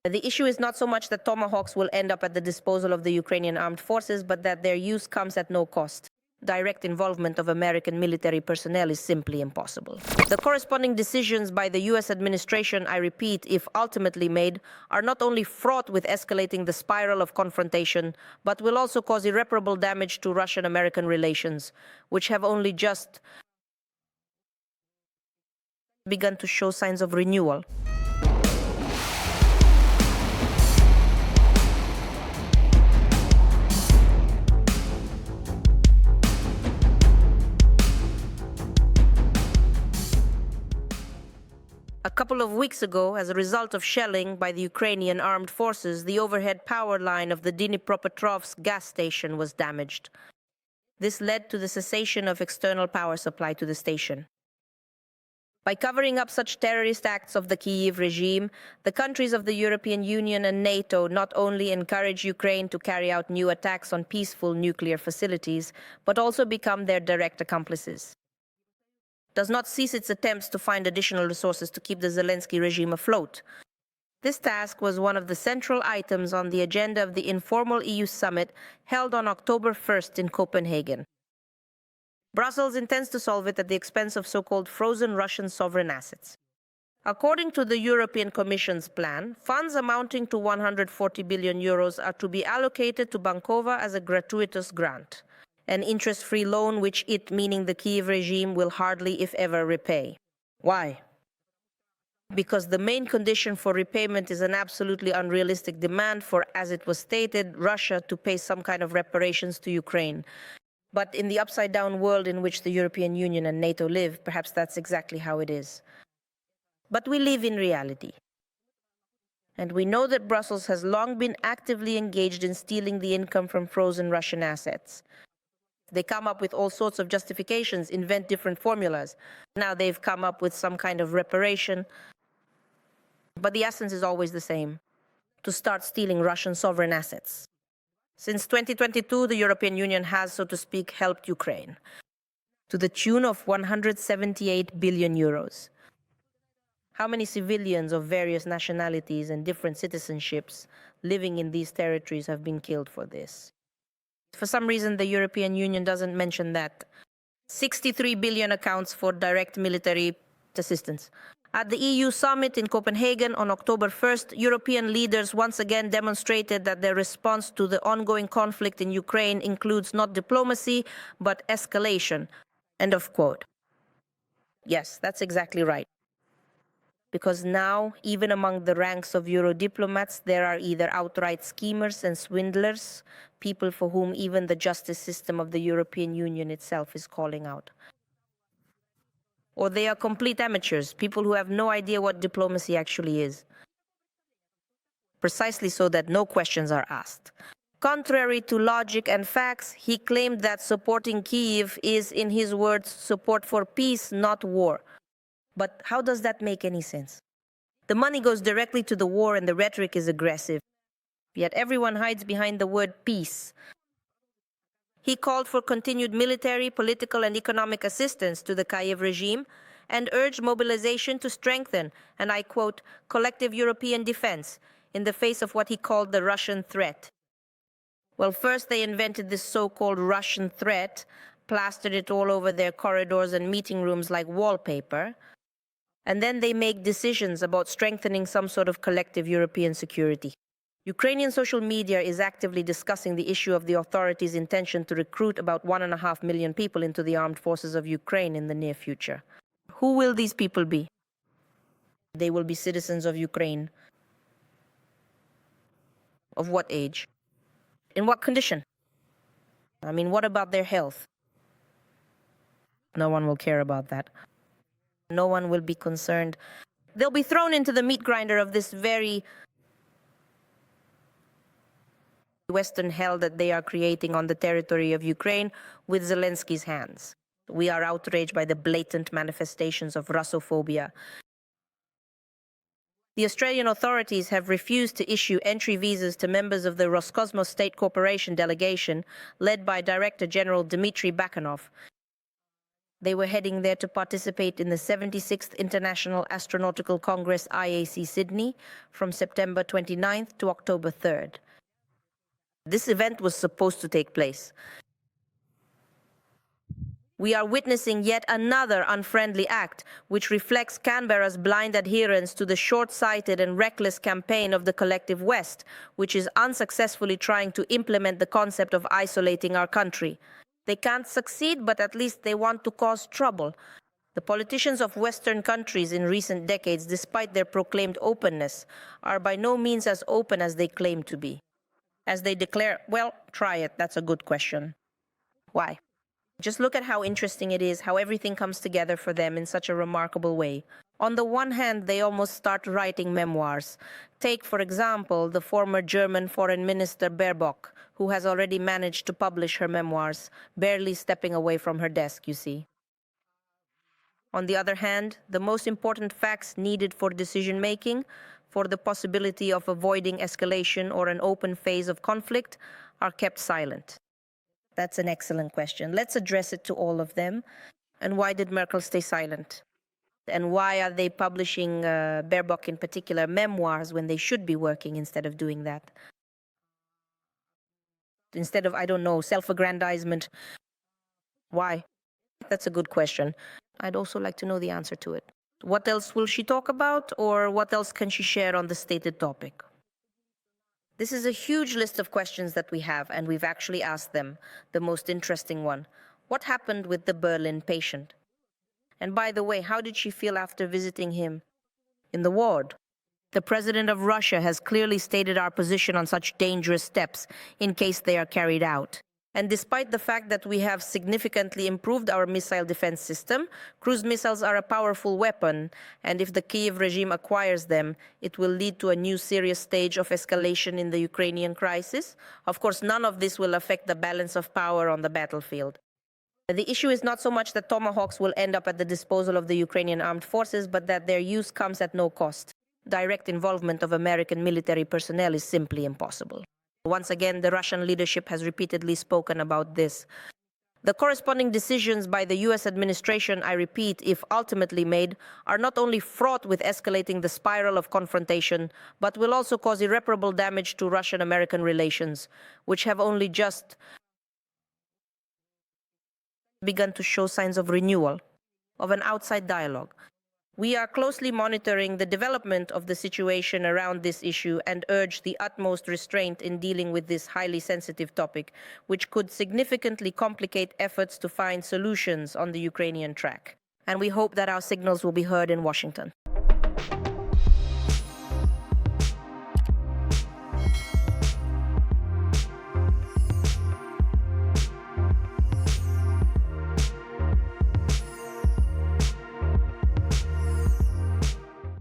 The issue is not so much that Tomahawks will end up at the disposal of the Ukrainian armed forces, but that their use comes at no cost. Direct involvement of American military personnel is simply impossible. The corresponding decisions by the U.S. administration, I repeat, if ultimately made, are not only fraught with escalating the spiral of confrontation, but will also cause irreparable damage to Russian-American relations, which have only just begun to show signs of renewal. A couple of weeks ago, as a result of shelling by the Ukrainian armed forces, the overhead power line of the Dnipropetrovsk gas station was damaged. This led to the cessation of external power supply to the station. By covering up such terrorist acts of the Kyiv regime, the countries of the European Union and NATO not only encourage Ukraine to carry out new attacks on peaceful nuclear facilities, but also become their direct accomplices. Does not cease its attempts to find additional resources to keep the Zelensky regime afloat. This task was one of the central items on the agenda of the informal EU summit held on October 1st in Copenhagen. Brussels intends to solve it at the expense of so-called frozen Russian sovereign assets. According to the European Commission's plan, funds amounting to 140 billion euros are to be allocated to Bankova as a gratuitous grant, an interest-free loan which it, meaning the Kyiv regime, will hardly, if ever, repay. Why? Because the main condition for repayment is an absolutely unrealistic demand for, as it was stated, Russia to pay some kind of reparations to Ukraine. But in the upside-down world in which the European Union and NATO live, perhaps that's exactly how it is. But we live in reality. And we know that Brussels has long been actively engaged in stealing the income from frozen Russian assets. They come up with all sorts of justifications, invent different formulas. Now they've come up with some kind of reparation. But the essence is always the same: to start stealing Russian sovereign assets. Since 2022, the European Union has, so to speak, helped Ukraine to the tune of 178 billion euros. How many civilians of various nationalities and different citizenships living in these territories have been killed for this? For some reason, the European Union doesn't mention that. 63 billion accounts for direct military assistance. At the EU summit in Copenhagen on October 1st, European leaders once again demonstrated that their response to the ongoing conflict in Ukraine includes not diplomacy, but escalation. End of quote. Yes, that's exactly right. Because now, even among the ranks of Euro diplomats, there are either outright schemers and swindlers, people for whom even the justice system of the European Union itself is calling out. Or they are complete amateurs, people who have no idea what diplomacy actually is. Precisely so that no questions are asked. Contrary to logic and facts, he claimed that supporting Kyiv is, in his words, support for peace, not war. But how does that make any sense? The money goes directly to the war and the rhetoric is aggressive. Yet everyone hides behind the word peace. He called for continued military, political, and economic assistance to the Kyiv regime and urged mobilization to strengthen, and I quote, collective European defense in the face of what he called the Russian threat. Well, first they invented this so-called Russian threat, plastered it all over their corridors and meeting rooms like wallpaper, and then they make decisions about strengthening some sort of collective European security. Ukrainian social media is actively discussing the issue of the authorities' intention to recruit about 1.5 million people into the armed forces of Ukraine in the near future. Who will these people be? They will be citizens of Ukraine. Of what age? In what condition? I mean, what about their health? No one will care about that. No one will be concerned. They'll be thrown into the meat grinder of this very Western hell that they are creating on the territory of Ukraine with Zelensky's hands. We are outraged by the blatant manifestations of Russophobia. The Australian authorities have refused to issue entry visas to members of the Roscosmos State Corporation delegation led by Director General Dmitry Bakhanov. They were heading there to participate in the 76th International Astronautical Congress IAC Sydney from September 29th to October 3rd. This event was supposed to take place. We are witnessing yet another unfriendly act, which reflects Canberra's blind adherence to the short-sighted and reckless campaign of the collective West, which is unsuccessfully trying to implement the concept of isolating our country. They can't succeed, but at least they want to cause trouble. The politicians of Western countries in recent decades, despite their proclaimed openness, are by no means as open as they claim to be. As they declare, well, try it, that's a good question. Why? Just look at how interesting it is, how everything comes together for them in such a remarkable way. On the one hand, they almost start writing memoirs. Take, for example, the former German Foreign Minister Baerbock, who has already managed to publish her memoirs, barely stepping away from her desk, you see. On the other hand, the most important facts needed for decision-making, for the possibility of avoiding escalation or an open phase of conflict, are kept silent. That's an excellent question. Let's address it to all of them. And why did Merkel stay silent? And why are they publishing, Baerbock in particular, memoirs when they should be working instead of doing that? Instead of, I don't know, self-aggrandizement. Why? That's a good question. I'd also like to know the answer to it. What else will she talk about, or what else can she share on the stated topic? This is a huge list of questions that we have, and we've actually asked them. The most interesting one: what happened with the Berlin patient? And by the way, how did she feel after visiting him in the ward? The president of Russia has clearly stated our position on such dangerous steps in case they are carried out. And despite the fact that we have significantly improved our missile defense system, cruise missiles are a powerful weapon, and if the Kyiv regime acquires them, it will lead to a new serious stage of escalation in the Ukrainian crisis. Of course, none of this will affect the balance of power on the battlefield. The issue is not so much that Tomahawks will end up at the disposal of the Ukrainian armed forces, but that their use comes at no cost. Direct involvement of American military personnel is simply impossible. Once again, the Russian leadership has repeatedly spoken about this. The corresponding decisions by the US administration, I repeat, if ultimately made, are not only fraught with escalating the spiral of confrontation, but will also cause irreparable damage to Russian-American relations, which have only just begun to show signs of renewal, of an outside dialogue. We are closely monitoring the development of the situation around this issue and urge the utmost restraint in dealing with this highly sensitive topic, which could significantly complicate efforts to find solutions on the Ukrainian track. And we hope that our signals will be heard in Washington.